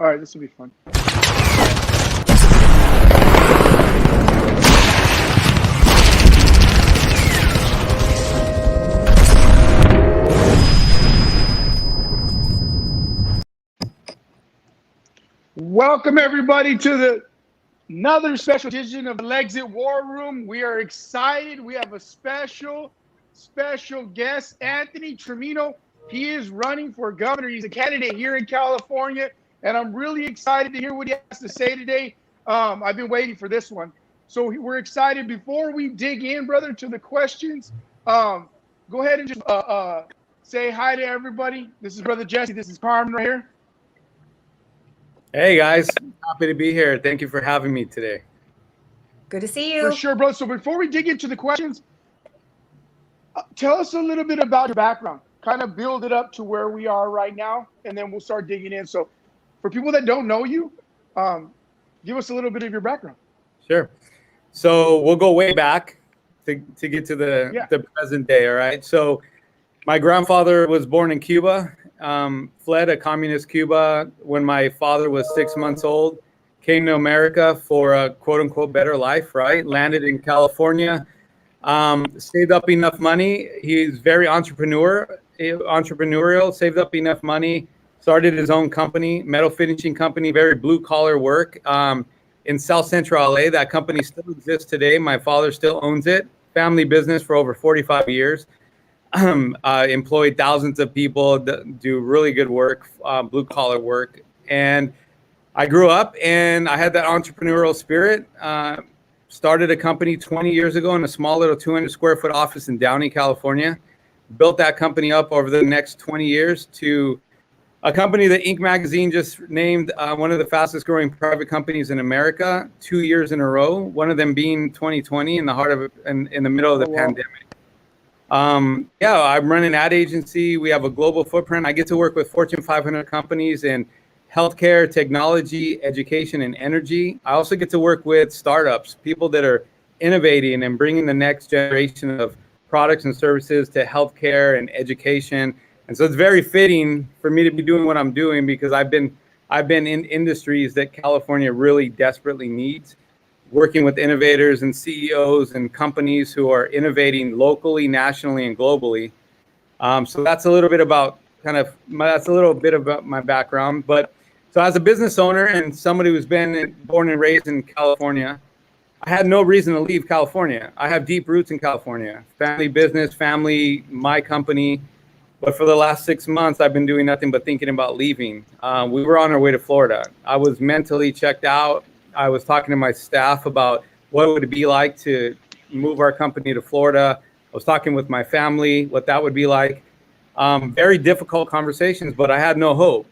All right, this will be fun. Welcome everybody to another special edition of the Lexit War Room. We are excited. We have a special guest, Anthony Trimino. He is running for governor. He's a candidate here in California, and I'm really excited to hear what he has to say today. I've been waiting for this one. So we're excited. Before we dig in, brother, to the questions, go ahead and just say hi to everybody. This is Brother Jesse. This is Carmen right here. Hey guys, happy to be here. Thank you for having me today. Good to see you. For sure, bro. So before we dig into the questions, tell us a little bit about your background. Kind of build it up to where we are right now, and then we'll start digging in. So for people that don't know you, give us a little bit of your background. Sure. So we'll go way back to get to the present day, all right? So my grandfather was born in Cuba. Fled a communist Cuba when my father was 6 months old, came to America for a quote unquote better life, right? Landed in California, saved up enough money. He's very entrepreneurial, saved up enough money, started his own company, metal finishing company, very blue collar work in South Central LA. That company still exists today. My father still owns it. Family business for over 45 years. Employed thousands of people, do really good work, blue collar work. And I grew up and I had that entrepreneurial spirit. Started a company 20 years ago in a small little 200 square foot office in Downey, California. Built that company up over the next 20 years to a company that Inc. magazine just named one of the fastest growing private companies in America 2 years in a row. One of them being 2020 in the heart of in the middle of the pandemic. I run an ad agency. We have a global footprint. I get to work with Fortune 500 companies in healthcare, technology, education, and energy. I also get to work with startups, people that are innovating and bringing the next generation of products and services to healthcare and education. And so it's very fitting for me to be doing what I'm doing because I've been in industries that California really desperately needs. Working with innovators and CEOs and companies who are innovating locally, nationally, and globally. So that's a little bit about my background. But so as a business owner and somebody who's been born and raised in California, I had no reason to leave California. I have deep roots in California, family business, my company. But for the last 6 months, I've been doing nothing but thinking about leaving. We were on our way to Florida. I was mentally checked out. I was talking to my staff about what would it be like to move our company to Florida. I was talking with my family, what that would be like. Very difficult conversations, but I had no hope.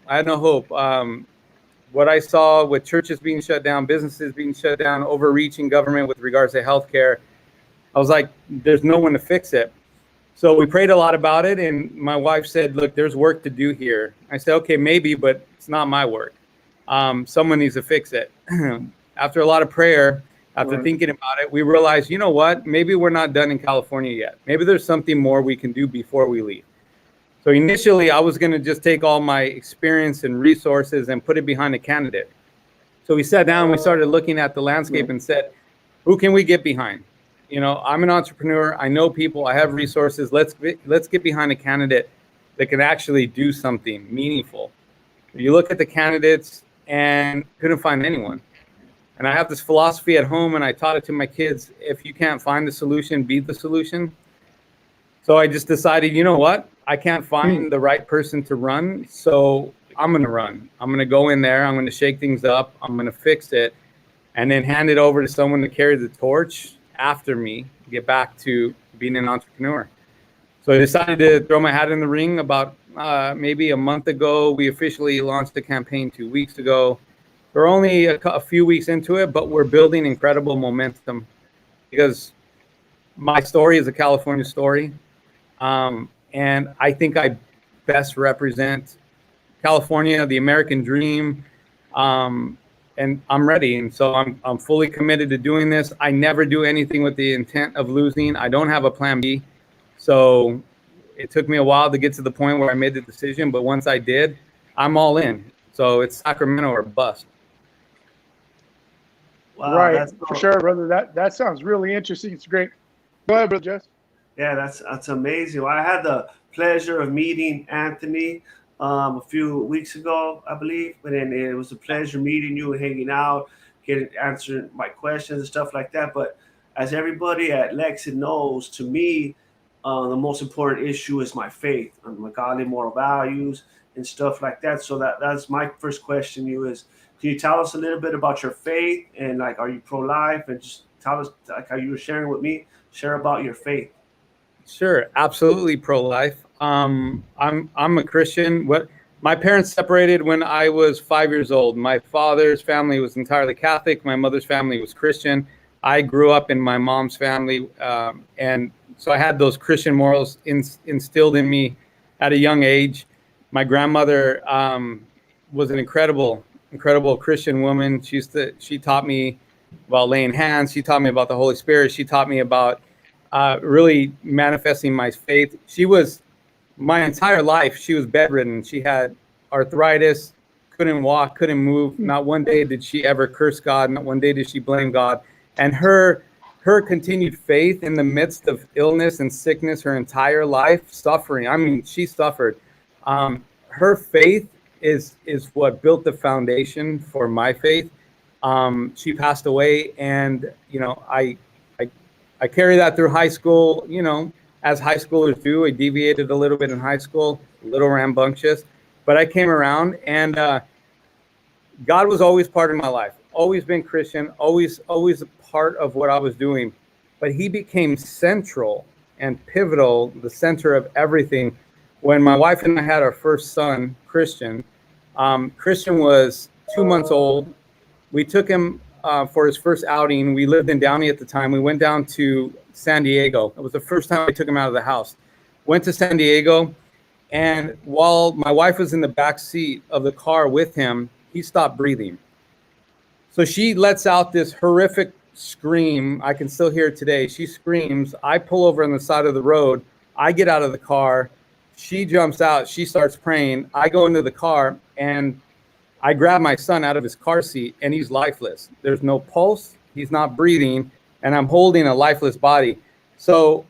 What I saw with churches being shut down, businesses being shut down, overreaching government with regards to healthcare, I was like, there's no one to fix it. So we prayed a lot about it, and my wife said, look, there's work to do here. I said, okay, maybe, but it's not my work. Someone needs to fix it. After a lot of prayer, after thinking about it, we realized, you know what? Maybe we're not done in California yet. Maybe there's something more we can do before we leave. So initially, I was going to just take all my experience and resources and put it behind a candidate. So we sat down, we started looking at the landscape and said, who can we get behind? You know, I'm an entrepreneur. I know people. I have resources. Let's get behind a candidate that can actually do something meaningful. You look at the candidates and couldn't find anyone. And I have this philosophy at home, and I taught it to my kids. If you can't find the solution, be the solution. So I just decided, you know what? I can't find the right person to run, so I'm going to run. I'm going to go in there. I'm going to shake things up. I'm going to fix it, and then hand it over to someone to carry the torch after me, get back to being an entrepreneur. So I decided to throw my hat in the ring about maybe a month ago. We officially launched the campaign 2 weeks ago. We're only a few weeks into it, but we're building incredible momentum because my story is a California story. And I think I best represent California, the American dream. And I'm ready. And so I'm fully committed to doing this. I never do anything with the intent of losing. I don't have a plan B. So it took me a while to get to the point where I made the decision. But once I did, I'm all in. So it's Sacramento or bust. Wow, Right, that's for sure, brother. That sounds really interesting. It's great. Go ahead, brother Jess. Yeah, that's amazing. Well, I had the pleasure of meeting Anthony a few weeks ago, I believe. But then it was a pleasure meeting you and hanging out, getting answering my questions and stuff like that. But as everybody at Lexit knows, to me, the most important issue is my faith and my godly moral values and stuff like that. So that's my first question to you is, can you tell us a little bit about your faith and like, are you pro-life? And just tell us like how you were sharing with me, share about your faith. Sure, absolutely pro-life. I'm a Christian. What my parents separated when I was 5 years old. My father's family was entirely Catholic. My mother's family was Christian. I grew up in my mom's family, and so I had those Christian morals instilled in me at a young age. My grandmother was an incredible Christian woman. She taught me about laying hands. She taught me about the Holy Spirit. She taught me about really manifesting my faith. She was, my entire life, she was bedridden. She had arthritis, couldn't walk, couldn't move. Not one day did she ever curse God. Not one day did she blame God. And her continued faith in the midst of illness and sickness, her entire life, suffering. I mean, she suffered. Her faith is what built the foundation for my faith. She passed away, and I carry that through high school, as high schoolers do. I deviated a little bit in high school, a little rambunctious, but I came around, and God was always part of my life, always been Christian, always a part of what I was doing. But he became central and pivotal, the center of everything. When my wife and I had our first son, Christian, Christian was 2 months old. We took him for his first outing. We lived in Downey at the time. We went down to San Diego. It was the first time I took him out of the house. Went to San Diego, and while my wife was in the back seat of the car with him, he stopped breathing. So she lets out this horrific scream. I can still hear it today. She screams. I pull over on the side of the road. I get out of the car. She jumps out. She starts praying. I go into the car, and I grab my son out of his car seat, and he's lifeless. There's no pulse. He's not breathing, and I'm holding a lifeless body. So,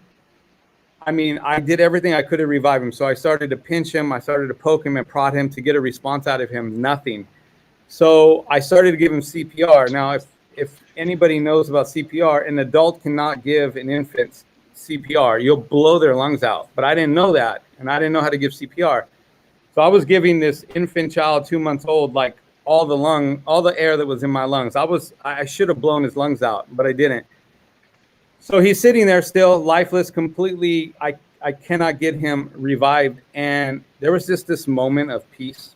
I mean, I did everything I could to revive him. So I started to pinch him. I started to poke him and prod him to get a response out of him. Nothing. So I started to give him CPR. Now, if anybody knows about CPR, an adult cannot give an infant CPR. You'll blow their lungs out. But I didn't know that, and I didn't know how to give CPR. So I was giving this infant child, 2 months old, like all the air that was in my lungs. I should have blown his lungs out, but I didn't. So he's sitting there still, lifeless, completely. I cannot get him revived. And there was just this moment of peace.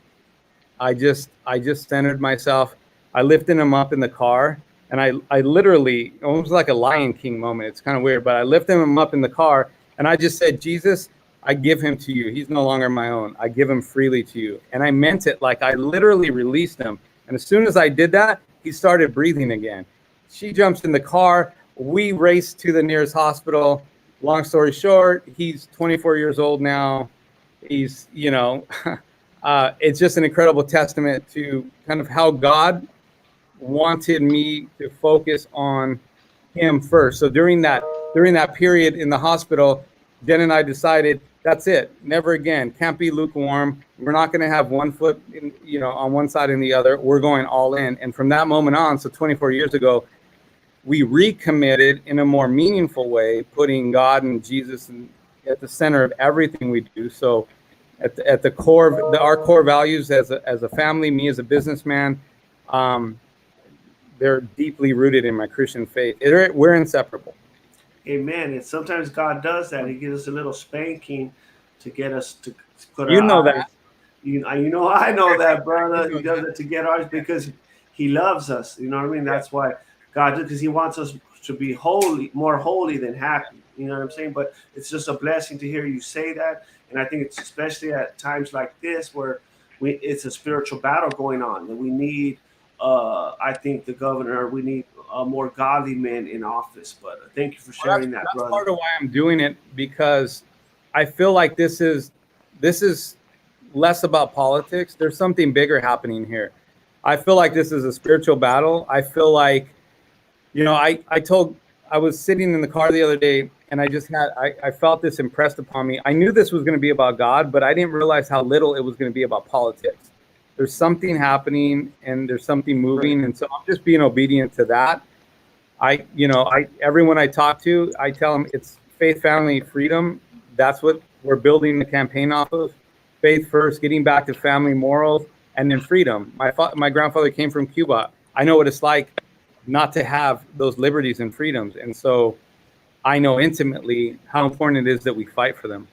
I just centered myself. I lifted him up in the car, and I literally, almost like a Lion King moment. It's kind of weird, but I lifted him up in the car, and I just said, Jesus, I give him to you. He's no longer my own. I give him freely to you. And I meant it. Like, I literally released him. And as soon as I did that, he started breathing again. She jumps in the car. We race to the nearest hospital. Long story short, he's 24 years old now. He's, it's just an incredible testament to kind of how God wanted me to focus on him first. So during that period in the hospital, Jen and I decided, that's it. Never again. Can't be lukewarm. We're not going to have one foot on one side and the other. We're going all in. And from that moment on, so 24 years ago, we recommitted in a more meaningful way, putting God and Jesus at the center of everything we do. So at the core, our core values as a family, me as a businessman, they're deeply rooted in my Christian faith. We're inseparable. Amen. And sometimes God does that. He gives us a little spanking to get us to put You our know eyes. that. I know that, brother. He does it to get ours because he loves us. You know what I mean? That's why God did, because he wants us to be holy, more holy than happy. You know what I'm saying? But it's just a blessing to hear you say that. And I think it's especially at times like this where it's a spiritual battle going on, and we need, I think, the governor, we need more godly men in office. But thank you for sharing that, that's brother. part of why I'm doing it, because I feel like this is less about politics. There's something bigger happening here. I feel like this is a spiritual battle. I feel like, I was sitting in the car the other day, and I felt this impressed upon me. I knew this was going to be about God, but I didn't realize how little it was going to be about politics. There's something happening and there's something moving. And so I'm just being obedient to that. Everyone I talk to, I tell them it's faith, family, freedom. That's what we're building the campaign off of. Faith first, getting back to family morals, and then freedom. My grandfather came from Cuba. I know what it's like not to have those liberties and freedoms. And so I know intimately how important it is that we fight for them.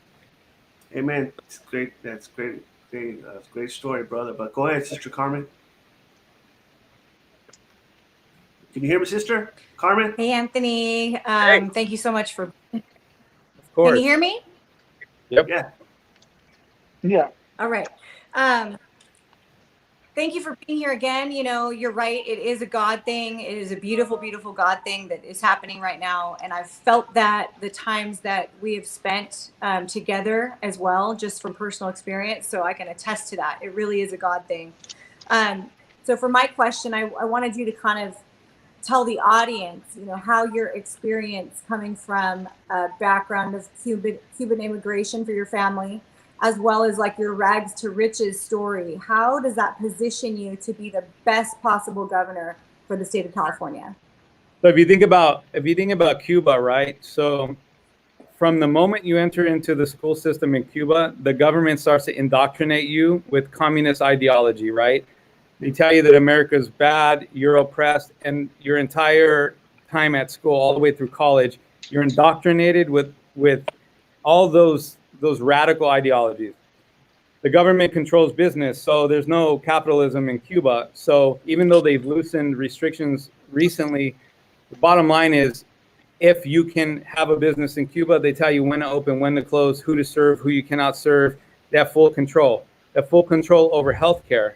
Amen. It's great. That's great. Great story, brother. But go ahead, Sister Carmen. Can you hear me, Sister Carmen? Hey, Anthony. Hey. Thank you so much for. Of course. Can you hear me? Yep. Yeah. Yeah. All right. Thank you for being here again. You're right. It is a God thing. It is a beautiful, beautiful God thing that is happening right now. And I've felt that the times that we have spent together as well, just from personal experience. So I can attest to that. It really is a God thing. So for my question, I wanted you to kind of tell the audience, how your experience coming from a background of Cuban immigration for your family, as well as like your rags to riches story. How does that position you to be the best possible governor for the state of California? So if you think about Cuba, right? So from the moment you enter into the school system in Cuba, the government starts to indoctrinate you with communist ideology, right? They tell you that America is bad, you're oppressed, and your entire time at school, all the way through college, you're indoctrinated with all those radical ideologies. The government controls business, so there's no capitalism in Cuba. So even though they've loosened restrictions recently, the bottom line is, if you can have a business in Cuba, they tell you when to open, when to close, who to serve, who you cannot serve. They have full control. They have full control over healthcare.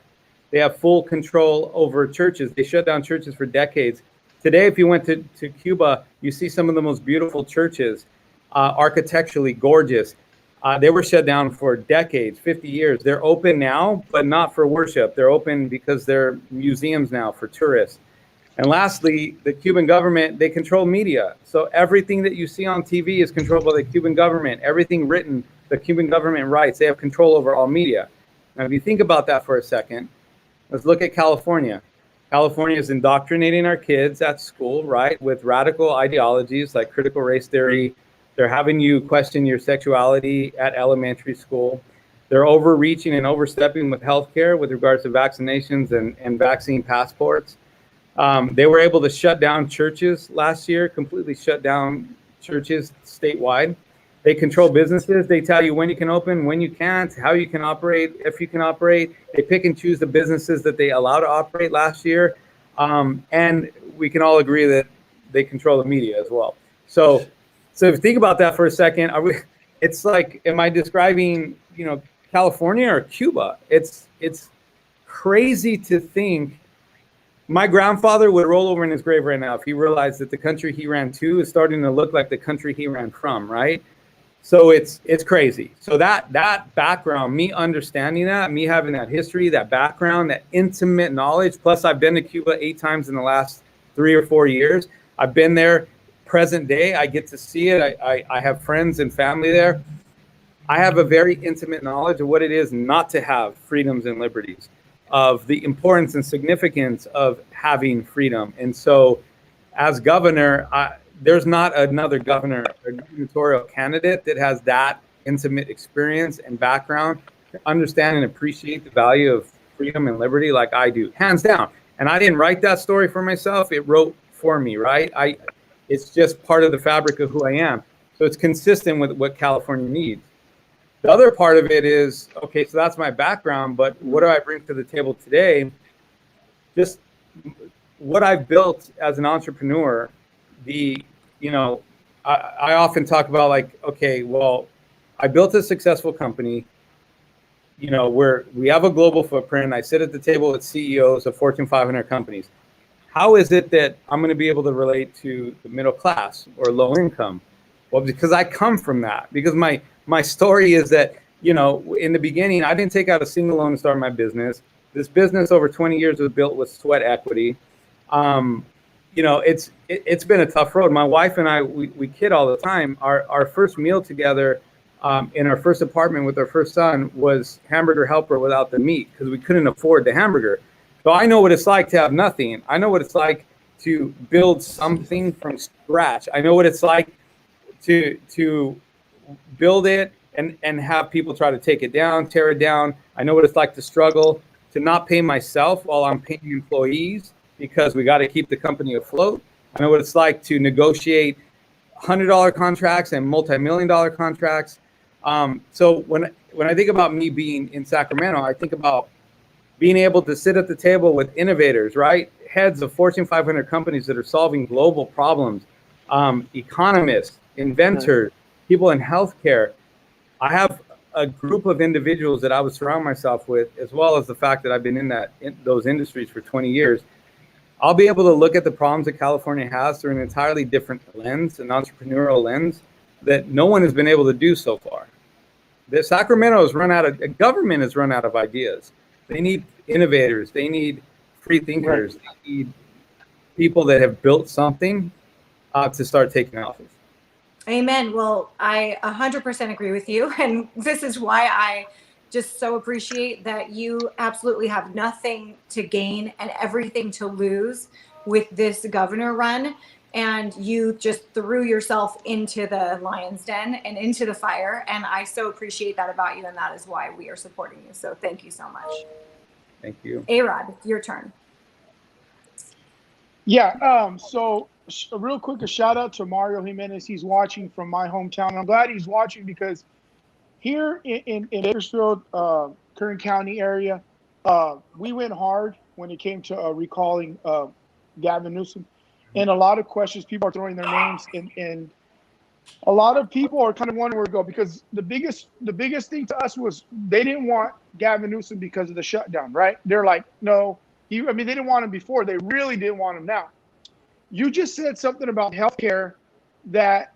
They have full control over churches. They shut down churches for decades. Today, if you went to Cuba, you see some of the most beautiful churches, architecturally gorgeous. They were shut down for decades, 50 years. They're open now, but not for worship. They're open because they're museums now for tourists. And lastly, the Cuban government, they control media. So everything that you see on TV is controlled by the Cuban government. Everything written, the Cuban government writes. They have control over all media. Now, if you think about that for a second, let's look at California. California is indoctrinating our kids at school, right, with radical ideologies like critical race theory. They're having you question your sexuality at elementary school. They're overreaching and overstepping with healthcare with regards to vaccinations and vaccine passports. They were able to shut down churches last year, completely shut down churches statewide. They control businesses. They tell you when you can open, when you can't, how you can operate, if you can operate. They pick and choose the businesses that they allow to operate last year. And we can all agree that they control the media as well. So if you think about that for a second, it's like, am I describing, California or Cuba? It's crazy to think. My grandfather would roll over in his grave right now if he realized that the country he ran to is starting to look like the country he ran from, right? So it's crazy. So that background, me understanding that, me having that history, that background, that intimate knowledge, plus I've been to Cuba 8 times in the last 3 or 4 years. I've been there present day. I get to see it. I have friends and family there. I have a very intimate knowledge of what it is not to have freedoms and liberties, of the importance and significance of having freedom. And so as governor, there's not another governor or gubernatorial candidate that has that intimate experience and background to understand and appreciate the value of freedom and liberty like I do, hands down. And I didn't write that story for myself. It wrote for me, right? It's just part of the fabric of who I am. So it's consistent with what California needs. The other part of it is, okay, so that's my background, but what do I bring to the table today? Just what I've built as an entrepreneur. I often talk about like, okay, well, I built a successful company, where we have a global footprint. I sit at the table with CEOs of Fortune 500 companies. How is it that I'm going to be able to relate to the middle class or low income? Well, because I come from that, because my story is that, you know, in the beginning, I didn't take out a single loan to start my business. This business over 20 years was built with sweat equity. You know, it's been a tough road. My wife and I, we kid all the time. Our first meal together in our first apartment with our first son was hamburger helper without the meat, because we couldn't afford the hamburger. So I know what it's like to have nothing. I know what it's like to build something from scratch. I know what it's like to build it and have people try to take it down, tear it down. I know what it's like to struggle, to not pay myself while I'm paying employees, because we got to keep the company afloat. I know what it's like to negotiate $100 contracts and multi-million-dollar contracts. So when I think about me being in Sacramento, I think about being able to sit at the table with innovators, right? Heads of Fortune 500 companies that are solving global problems, economists, inventors, people in healthcare. I have a group of individuals that I would surround myself with, as well as the fact that I've been in those industries for 20 years. I'll be able to look at the problems that California has through an entirely different lens, an entrepreneurial lens that no one has been able to do so far. Sacramento has run out of, government has run out of ideas. They need innovators. They need free thinkers. Right. They need people that have built something to start taking office. Amen. Well, I 100% agree with you. And this is why I just so appreciate that you absolutely have nothing to gain and everything to lose with this governor run. And you just threw yourself into the lion's den and into the fire. And I so appreciate that about you. And that is why we are supporting you. So thank you so much. Thank you. A-Rod, your turn. Yeah. So real quick, a shout out to Mario Jimenez. He's watching from my hometown. I'm glad he's watching because here in Bakersfield, Kern County area, we went hard when it came to recalling Gavin Newsom. And a lot of questions, people are throwing their names, and a lot of people are kind of wondering where to go, because the biggest thing to us was they didn't want Gavin Newsom because of the shutdown, right? They're like, no, they didn't want him before. They really didn't want him now. You just said something about healthcare that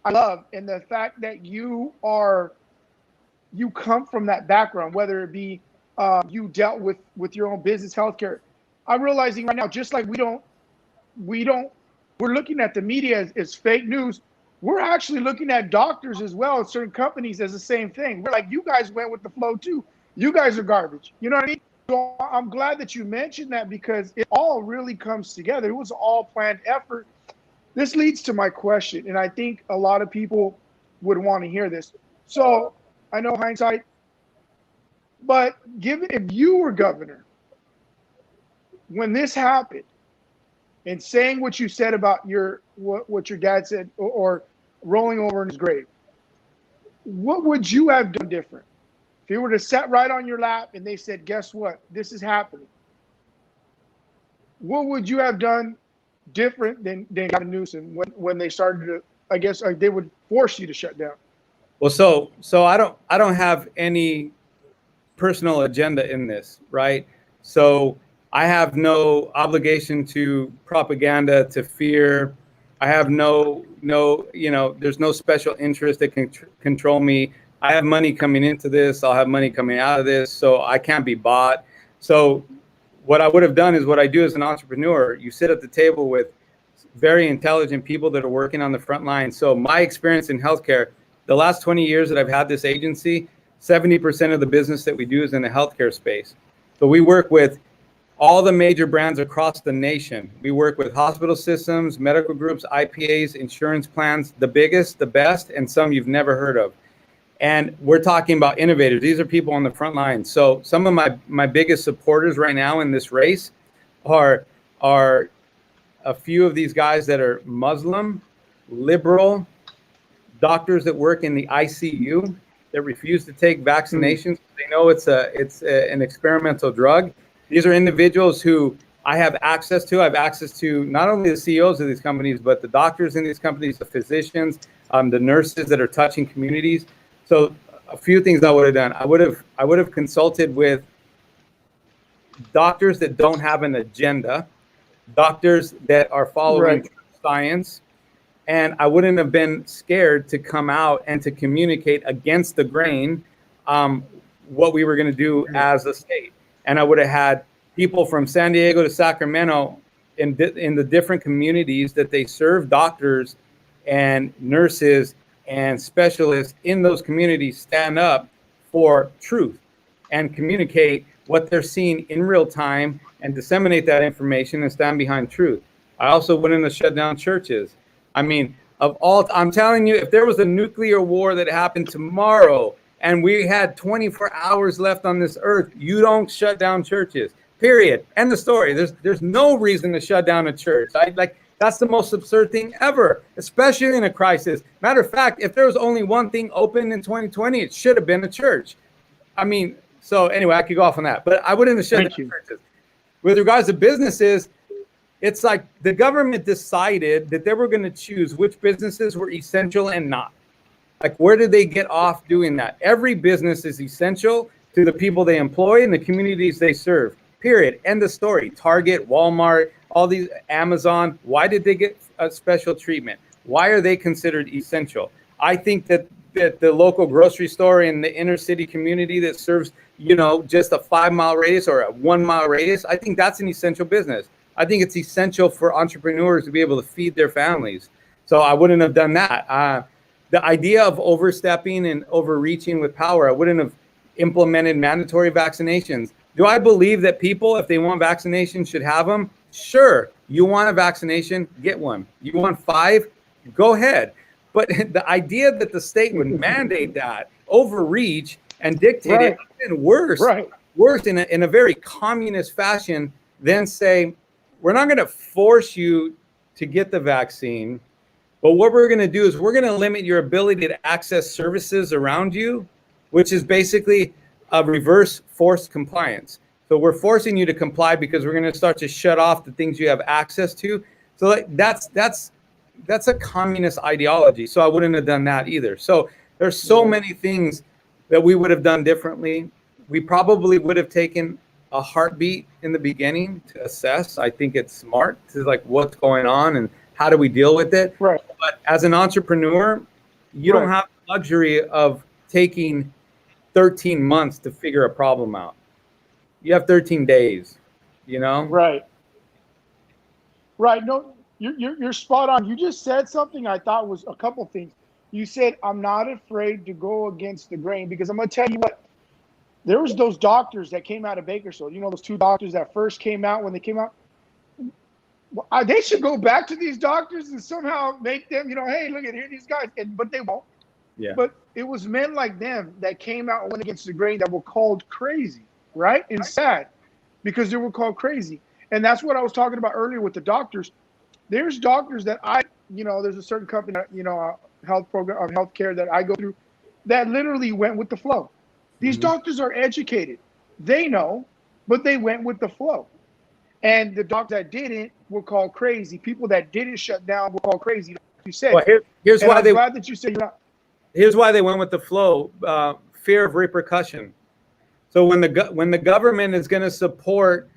I love, and the fact that you you come from that background, whether it be you dealt with your own business, healthcare. I'm realizing right now, just like we're looking at the media as fake news. We're actually looking at doctors as well, and certain companies as the same thing. We're like, you guys went with the flow too. You guys are garbage. You know what I mean? So I'm glad that you mentioned that, because it all really comes together. It was all planned effort. This leads to my question, and I think a lot of people would want to hear this. So I know hindsight, but if you were governor, when this happened, and saying what you said about what your dad said, or rolling over in his grave, what would you have done different? If he were to sat right on your lap and they said, guess what? This is happening. What would you have done different than Gavin Newsom when they started to, I guess, they would force you to shut down? Well, so I don't have any personal agenda in this, right? So I have no obligation to propaganda, to fear. I have no, there's no special interest that can control me. I have money coming into this. I'll have money coming out of this. So I can't be bought. So what I would have done is what I do as an entrepreneur. You sit at the table with very intelligent people that are working on the front line. So my experience in healthcare, the last 20 years that I've had this agency, 70% of the business that we do is in the healthcare space. So we work with all the major brands across the nation. We work with hospital systems, medical groups, IPAs, insurance plans, the biggest, the best, and some you've never heard of. And we're talking about innovators. These are people on the front line. So some of my biggest supporters right now in this race are a few of these guys that are Muslim, liberal, doctors that work in the ICU that refuse to take vaccinations. They know it's an experimental drug. These are individuals who I have access to. I have access to not only the CEOs of these companies, but the doctors in these companies, the physicians, the nurses that are touching communities. So a few things I would have done. I would have consulted with doctors that don't have an agenda, doctors that are following science, and I wouldn't have been scared to come out and to communicate against the grain what we were going to do as a state. And I would have had people from San Diego to Sacramento in the different communities that they serve, doctors and nurses and specialists in those communities, stand up for truth and communicate what they're seeing in real time and disseminate that information and stand behind truth. I also wouldn't have shut down churches. I mean, I'm telling you, if there was a nuclear war that happened tomorrow and we had 24 hours left on this earth, you don't shut down churches. Period. End of story. There's no reason to shut down a church. That's the most absurd thing ever, especially in a crisis. Matter of fact, if there was only one thing open in 2020, it should have been a church. I mean, so anyway, I could go off on that, but I wouldn't have shut down churches. With regards to businesses, it's like the government decided that they were going to choose which businesses were essential and not. Like, where did they get off doing that? Every business is essential to the people they employ and the communities they serve. Period. End of story. Target, Walmart, all these, Amazon. Why did they get a special treatment? Why are they considered essential? I think that the local grocery store in the inner city community that serves, just a 5-mile radius or a 1-mile radius, I think that's an essential business. I think it's essential for entrepreneurs to be able to feed their families. So I wouldn't have done that. The idea of overstepping and overreaching with power, I wouldn't have implemented mandatory vaccinations. Do I believe that people, if they want vaccinations, should have them? Sure. You want a vaccination, get one. You want 5, go ahead. But the idea that the state would mandate that, overreach, and dictate it, even worse in a very communist fashion, then say, we're not going to force you to get the vaccine, but what we're going to do is we're going to limit your ability to access services around you, which is basically a reverse forced compliance. So we're forcing you to comply because we're going to start to shut off the things you have access to. So that's a communist ideology. So I wouldn't have done that either. So there's so many things that we would have done differently. We probably would have taken a heartbeat in the beginning to assess. I think it's smart to what's going on and how do we deal with it. Right. But as an entrepreneur, you don't have the luxury of taking 13 months to figure a problem out. You have 13 days, Right. No, you're spot on. You just said something I thought was a couple things. You said, I'm not afraid to go against the grain, because I'm going to tell you what, there was those doctors that came out of Bakersfield. Those 2 doctors that first came out when they came out. They should go back to these doctors and somehow make them, hey, look at here, these guys. But they won't. Yeah. But it was men like them that came out and went against the grain that were called crazy, right? And sad, because they were called crazy. And that's what I was talking about earlier with the doctors. There's doctors that there's a certain company, health program of healthcare that I go through that literally went with the flow. These doctors are educated. They know, but they went with the flow. And the doctors that didn't were called crazy. People that didn't shut down were called crazy. Like you said. Well, here's why I'm glad that you said you're not. Here's why they went with the flow: fear of repercussion. So when the government is going to support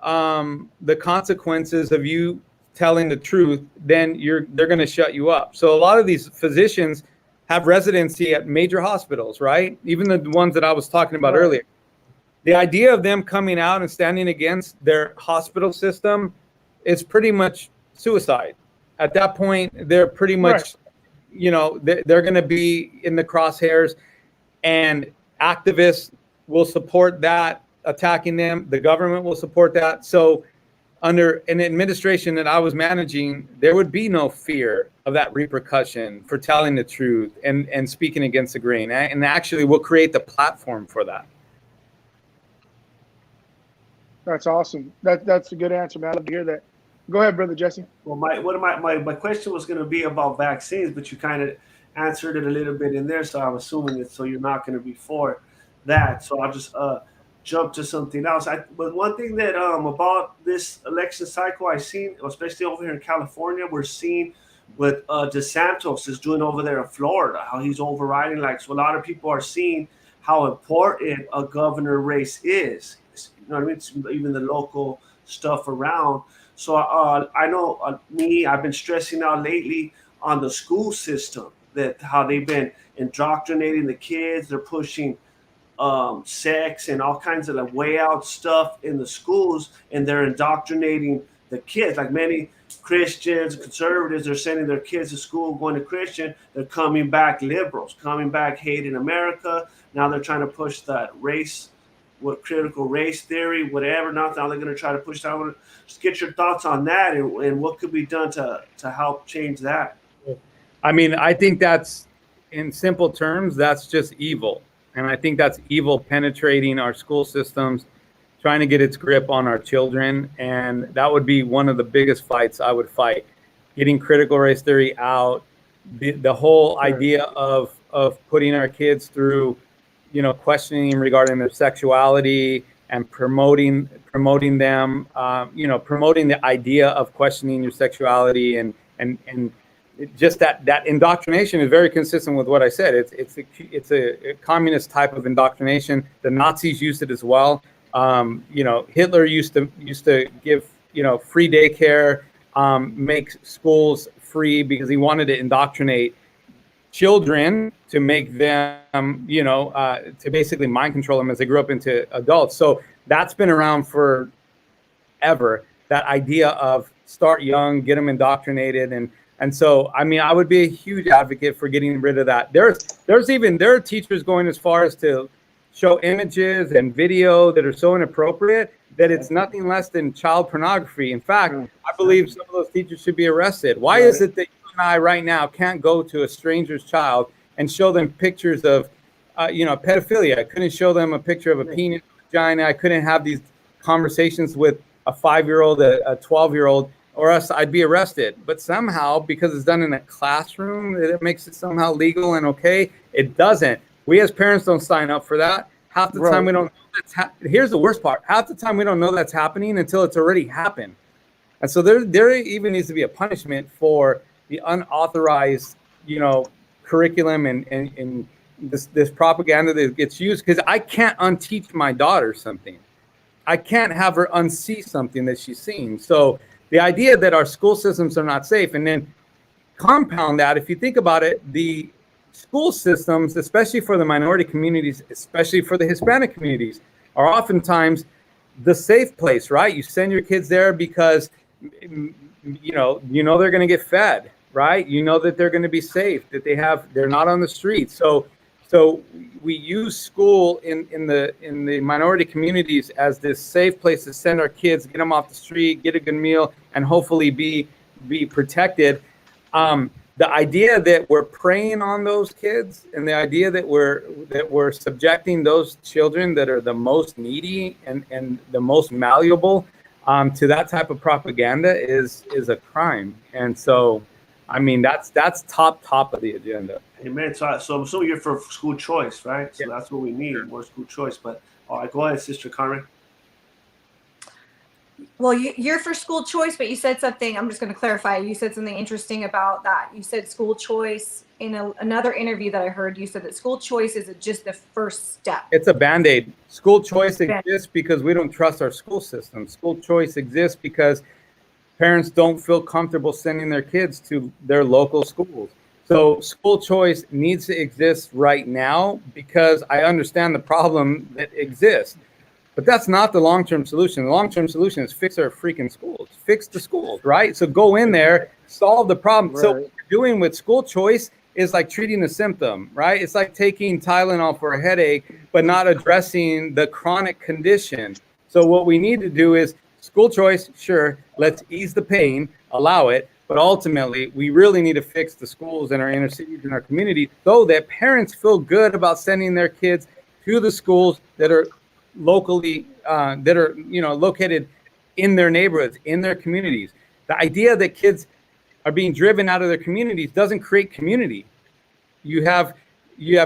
the consequences of you telling the truth, then they're going to shut you up. So a lot of these physicians have residency at major hospitals, right? Even the ones that I was talking about earlier. The idea of them coming out and standing against their hospital system is pretty much suicide. At that point, they're pretty much, they're going to be in the crosshairs, and activists will support that, attacking them. The government will support that. So under an administration that I was managing, there would be no fear of that repercussion for telling the truth and speaking against the grain. And actually, we'll create the platform for that. That's awesome. That's a good answer, man. I love to hear that. Go ahead, Brother Jesse. Well, my question was going to be about vaccines, but you kind of answered it a little bit in there, so I'm assuming it. So you're not going to be for that. So I'll just jump to something else. But one thing that about this election cycle I've seen, especially over here in California, we're seeing what DeSantis is doing over there in Florida, how he's overriding. So a lot of people are seeing how important a governor race is. You know what I mean? Even the local stuff around. So I know I've been stressing out lately on the school system, that how they've been indoctrinating the kids. They're pushing sex and all kinds of like way out stuff in the schools, and they're indoctrinating the kids. Like many Christians, conservatives, are sending their kids to school going to Christian. They're coming back liberals, coming back hating America. Now they're trying to push that race, what critical race theory, whatever. Now they're going to try to push that. Just get your thoughts on that, and what could be done to help change that. I mean, I think that's, in simple terms, that's just evil. And I think that's evil penetrating our school systems, trying to get its grip on our children. And that would be one of the biggest fights I would fight, getting critical race theory out, the whole idea of putting our kids through, you know, questioning regarding their sexuality and promoting them, you know, promoting the idea of questioning your sexuality and just that indoctrination is very consistent with what I said. It's a communist type of indoctrination. The Nazis used it as well. You know, Hitler used to give, you know, free daycare, make schools free because he wanted to indoctrinate children to make them, you know, to basically mind control them as they grew up into adults. So that's been around for ever. That idea of start young, get them indoctrinated, and so, I mean, I would be a huge advocate for getting rid of that. There are teachers going as far as to show images and video that are so inappropriate that it's nothing less than child pornography. In fact, I believe some of those teachers should be arrested. Why is it that you and I right now can't go to a stranger's child and show them pictures of, you know, pedophilia? I couldn't show them a picture of a penis, vagina. I couldn't have these conversations with a 5-year-old, a 12-year-old. Or else I'd be arrested. But somehow, because it's done in a classroom, it makes it somehow legal and okay. It doesn't. We as parents don't sign up for that. Half the time we don't know here's the worst part. Half the time we don't know that's happening until it's already happened. And so there even needs to be a punishment for the unauthorized, you know, curriculum and this propaganda that gets used. Because I can't unteach my daughter something. I can't have her unsee something that she's seen. So the idea that our school systems are not safe, and then compound that, if you think about it, the school systems, especially for the minority communities, especially for the Hispanic communities, are oftentimes the safe place, right? You send your kids there because you know they're going to get fed, right? You know that they're going to be safe, that they're not on the street. So we use school in the minority communities as this safe place to send our kids, get them off the street, get a good meal, and hopefully be protected. The idea that we're preying on those kids, and the idea that we're subjecting those children that are the most needy and the most malleable to that type of propaganda is a crime. And so, I mean, that's top of the agenda. Amen. So I'm assuming you're for school choice, right? So that's what we need, more school choice. But all right, go ahead, Sister Carmen. Well, you're for school choice, but you said something. I'm just going to clarify. You said something interesting about that. You said school choice in another interview that I heard. You said that school choice is just the first step. It's a Band-Aid. School choice exists because we don't trust our school system. School choice exists because parents don't feel comfortable sending their kids to their local schools. So school choice needs to exist right now because I understand the problem that exists. But that's not the long-term solution. The long-term solution is fix our freaking schools. Fix the schools, right? So go in there, solve the problem. Right. So what we're doing with school choice is like treating the symptom, right? It's like taking Tylenol for a headache, but not addressing the chronic condition. So what we need to do is school choice, sure, let's ease the pain, allow it. But ultimately, we really need to fix the schools in our inner cities and our communities so that parents feel good about sending their kids to the schools that are locally, located in their neighborhoods, in their communities. The idea that kids are being driven out of their communities doesn't create community. You have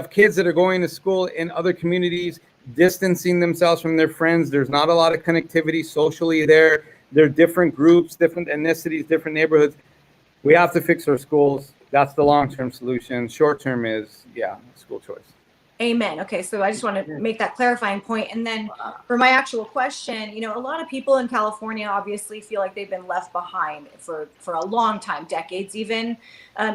kids that are going to school in other communities, distancing themselves from their friends. There's not a lot of connectivity socially there. They're different groups, different ethnicities, different neighborhoods. We have to fix our schools. That's the long-term solution. Short-term is, school choice. Amen. Okay, so I just want to make that clarifying point. And then for my actual question, you know, a lot of people in California obviously feel like they've been left behind for a long time, decades even.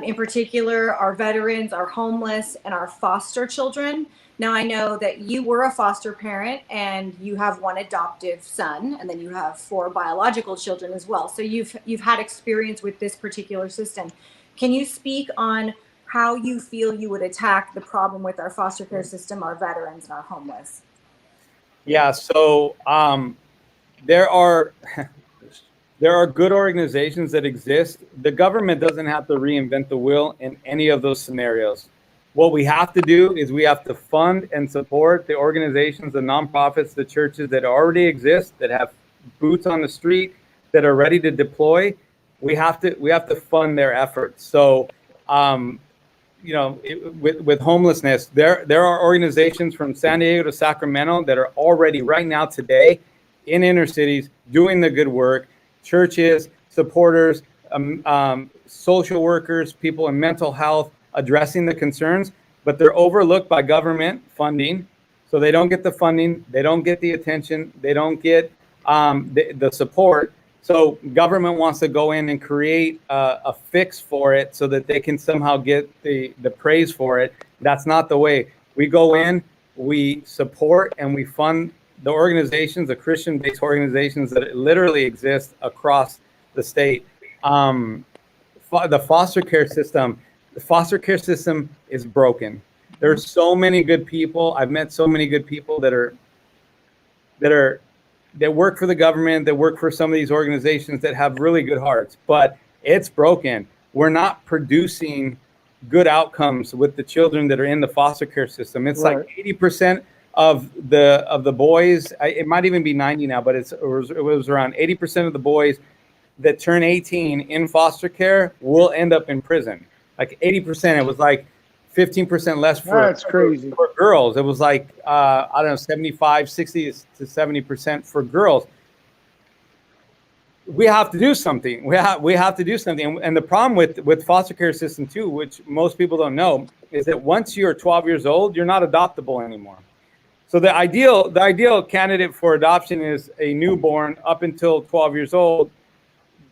In particular, our veterans, our homeless, and our foster children. Now, I know that you were a foster parent and you have one adoptive son, and then you have 4 biological children as well. So you've had experience with this particular system. Can you speak on how you feel you would attack the problem with our foster care system, our veterans, and our homeless? Yeah, so there are good organizations that exist. The government doesn't have to reinvent the wheel in any of those scenarios. What we have to do is we have to fund and support the organizations, the nonprofits, the churches that already exist, that have boots on the street, that are ready to deploy. We have to fund their efforts. So you know, with homelessness, there are organizations from San Diego to Sacramento that are already right now today in inner cities doing the good work. Churches, supporters, social workers, people in mental health addressing the concerns, but they're overlooked by government funding. So they don't get the funding, they don't get the attention, they don't get the support. So government wants to go in and create a fix for it so that they can somehow get the praise for it. That's not the way. We go in, we support, and we fund the organizations, the Christian-based organizations that literally exist across the state. The foster care system is broken. There's so many good people. I've met so many good people that work for the government, that work for some of these organizations that have really good hearts, but it's broken. We're not producing good outcomes with the children that are in the foster care system. It's right. Like 80% of the boys, it might even be 90 now, but it was around 80% of the boys that turn 18 in foster care will end up in prison. Like 80%. It was like 15% less That's crazy. For girls. It was like, I don't know, 75, 60 to 70% for girls. We have to do something. We have to do something. And the problem with foster care system too, which most people don't know, is that once you're 12 years old, you're not adoptable anymore. So the ideal candidate for adoption is a newborn up until 12 years old.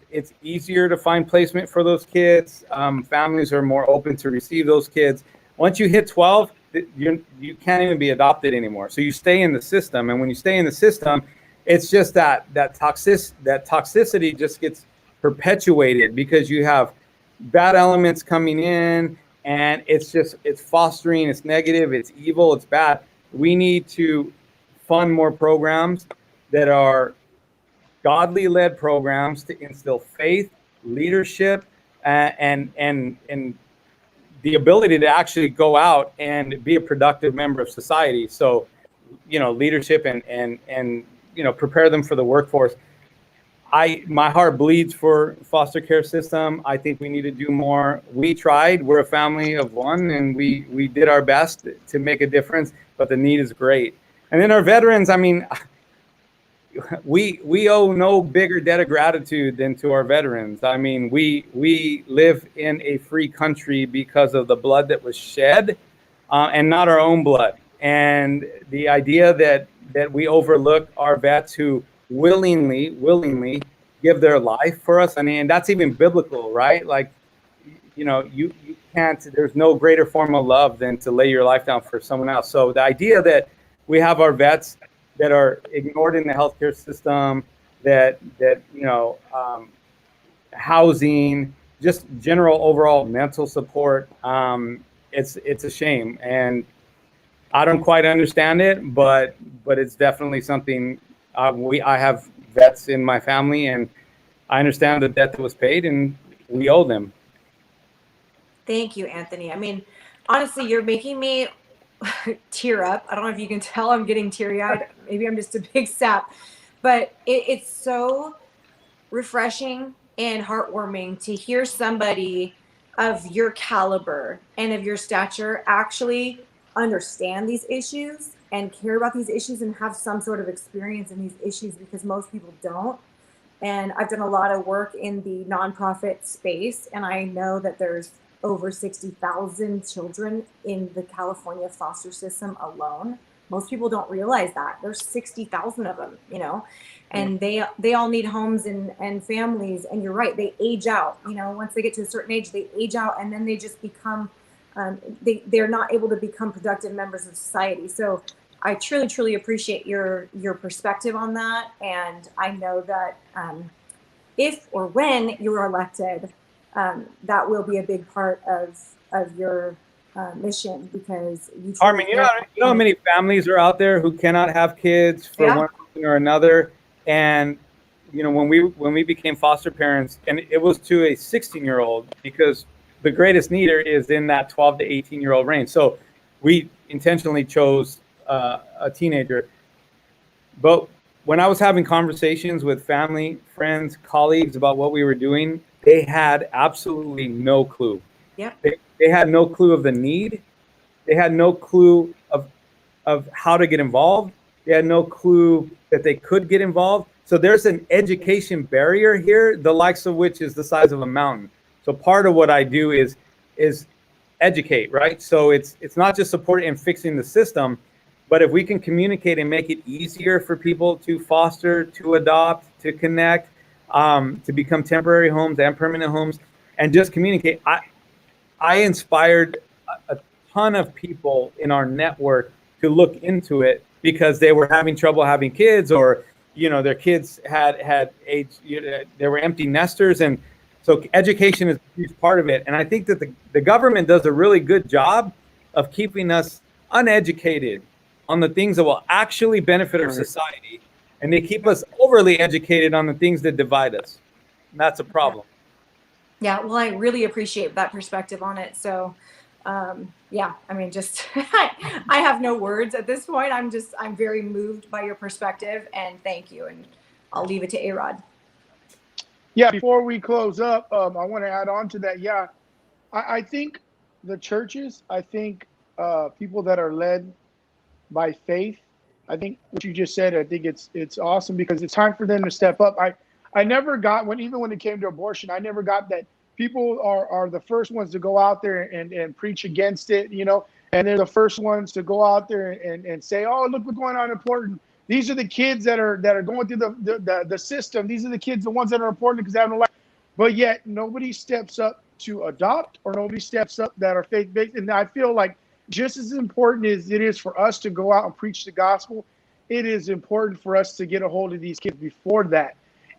It's easier to find placement for those kids. Families are more open to receive those kids. Once you hit 12, you can't even be adopted anymore. So you stay in the system, and when you stay in the system, it's just that toxicity just gets perpetuated because you have bad elements coming in, and it's fostering, it's negative, it's evil, it's bad. We need to fund more programs that are godly led programs to instill faith, leadership, and the ability to actually go out and be a productive member of society. So, you know, leadership and you know, prepare them for the workforce. My heart bleeds for foster care system. I think we need to do more. We tried. We're a family of one, and we did our best to make a difference, but the need is great. And then our veterans, I mean, we owe no bigger debt of gratitude than to our veterans. I mean, we live in a free country because of the blood that was shed, and not our own blood. And the idea that we overlook our vets who willingly give their life for us. I mean, that's even biblical, right? Like, you know, you can't, there's no greater form of love than to lay your life down for someone else. So the idea that we have our vets that are ignored in the healthcare system, that you know, housing, just general overall mental support, it's a shame. And I don't quite understand it, but it's definitely something. I have vets in my family, and I understand the debt that was paid, and we owe them. Thank you, Anthony. I mean, honestly, you're making me tear up. I don't know if you can tell I'm getting teary-eyed. Maybe I'm just a big sap, but it's so refreshing and heartwarming to hear somebody of your caliber and of your stature actually understand these issues and care about these issues and have some sort of experience in these issues, because most people don't. And I've done a lot of work in the nonprofit space, and I know that there's over 60,000 children in the California foster system alone. Most people don't realize that there's 60,000 of them, you know, and they all need homes and families. And you're right, they age out, you know, once they get to a certain age, they age out, and then they just become, they're not able to become productive members of society. So I truly, truly appreciate your perspective on that. And I know that if or when you are elected, that will be a big part of your mission, because you Armin, you know how many families are out there who cannot have kids for one reason or another. And you know, when we became foster parents, and it was to a 16-year-old, because the greatest need is in that 12 to 18-year-old range. So we intentionally chose a teenager. But when I was having conversations with family, friends, colleagues about what we were doing, they had absolutely no clue. Yeah. They had no clue of the need. They had no clue of how to get involved. They had no clue that they could get involved. So there's an education barrier here, the likes of which is the size of a mountain. So part of what I do is educate, right? So it's not just supporting and fixing the system, but if we can communicate and make it easier for people to foster, to adopt, to connect, to become temporary homes and permanent homes, and just communicate. I inspired a ton of people in our network to look into it because they were having trouble having kids, or you know, their kids had age, they were empty nesters, and so education is a huge part of it. And I think that the government does a really good job of keeping us uneducated on the things that will actually benefit our society, and they keep us overly educated on the things that divide us. And that's a problem. Yeah, well, I really appreciate that perspective on it. So, yeah, I mean, just I have no words at this point. I'm very moved by your perspective, and thank you. And I'll leave it to A-Rod. Yeah, before we close up, I want to add on to that. Yeah, I think the churches, I think people that are led by faith, I think what you just said, I think it's awesome, because it's time for them to step up. I never got, even when it came to abortion, I never got that people are the first ones to go out there and preach against it, you know, and they're the first ones to go out there and say, oh, look what's going on important. These are the kids that are going through the system. These are the kids, the ones that are important because they have no life. But yet nobody steps up to adopt, or nobody steps up that are faith-based. And I feel like just as important as it is for us to go out and preach the gospel, it is important for us to get a hold of these kids before that.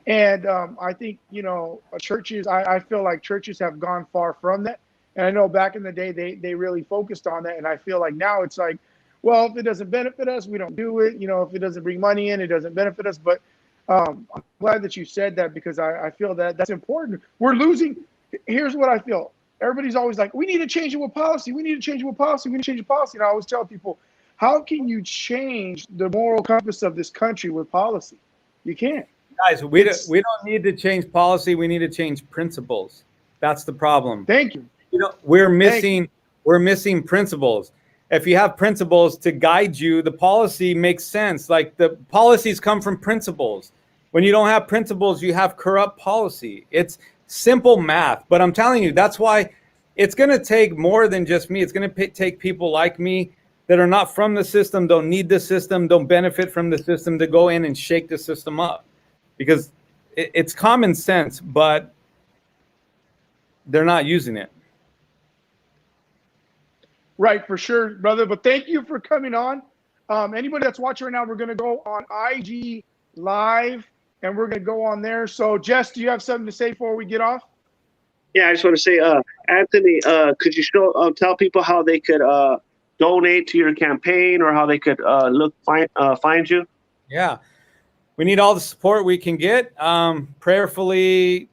And I think, you know, churches, I feel like churches have gone far from that. And I know back in the day, they really focused on that. And I feel like now it's like, well, if it doesn't benefit us, we don't do it. You know, if it doesn't bring money in, it doesn't benefit us. But I'm glad that you said that, because I feel that that's important. We're losing. Here's what I feel. Everybody's always like, we need to change it with policy. We need to change it with policy. We need to change the policy. And I always tell people, how can you change the moral compass of this country with policy? You can't. Guys, we don't need to change policy. We need to change principles. That's the problem. Thank you. You know, we're missing principles. If you have principles to guide you, the policy makes sense. Like, the policies come from principles. When you don't have principles, you have corrupt policy. It's simple math. But I'm telling you, that's why it's going to take more than just me. It's going to take people like me that are not from the system, don't need the system, don't benefit from the system, to go in and shake the system up. Because it's common sense, but they're not using it. Right, for sure, brother. But thank you for coming on. Anybody that's watching right now, we're going to go on IG Live, and we're going to go on there. So, Jess, do you have something to say before we get off? Yeah, I just want to say, Anthony, could you tell people how they could donate to your campaign, or how they could find you? Yeah. We need all the support we can get. Prayerfully,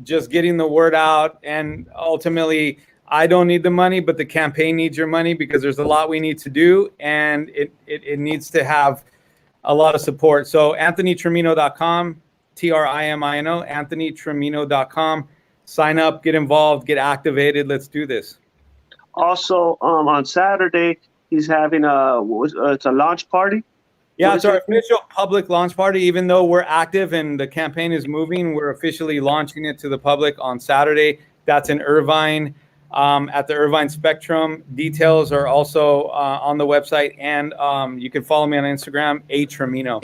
just getting the word out. And ultimately, I don't need the money, but the campaign needs your money, because there's a lot we need to do, and it needs to have a lot of support. So AnthonyTrimino.com, Trimino, AnthonyTrimino.com. Sign up, get involved, get activated. Let's do this. Also, on Saturday, he's having it's a launch party. Yeah, it's our official public launch party. Even though we're active and the campaign is moving, we're officially launching it to the public on Saturday. That's in Irvine. at the Irvine Spectrum. Details are also on the website, and you can follow me on Instagram. Trimino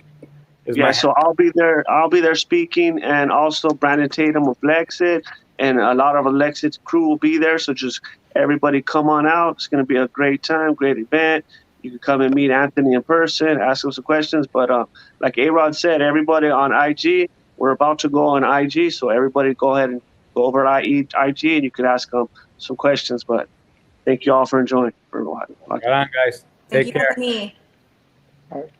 is Yeah, my so I'll be there. I'll be there speaking, and also Brandon Tatum of Lexit, and a lot of Lexit's crew will be there. So just everybody come on out. It's going to be a great time, great event. You can come and meet Anthony in person, ask him some questions. But like A-Rod said, everybody on IG, we're about to go on IG, so everybody go ahead and go over to IG, and you can ask them some questions. But thank you all for enjoying. Right on, guys. Thank Take you, care. Anthony. All right.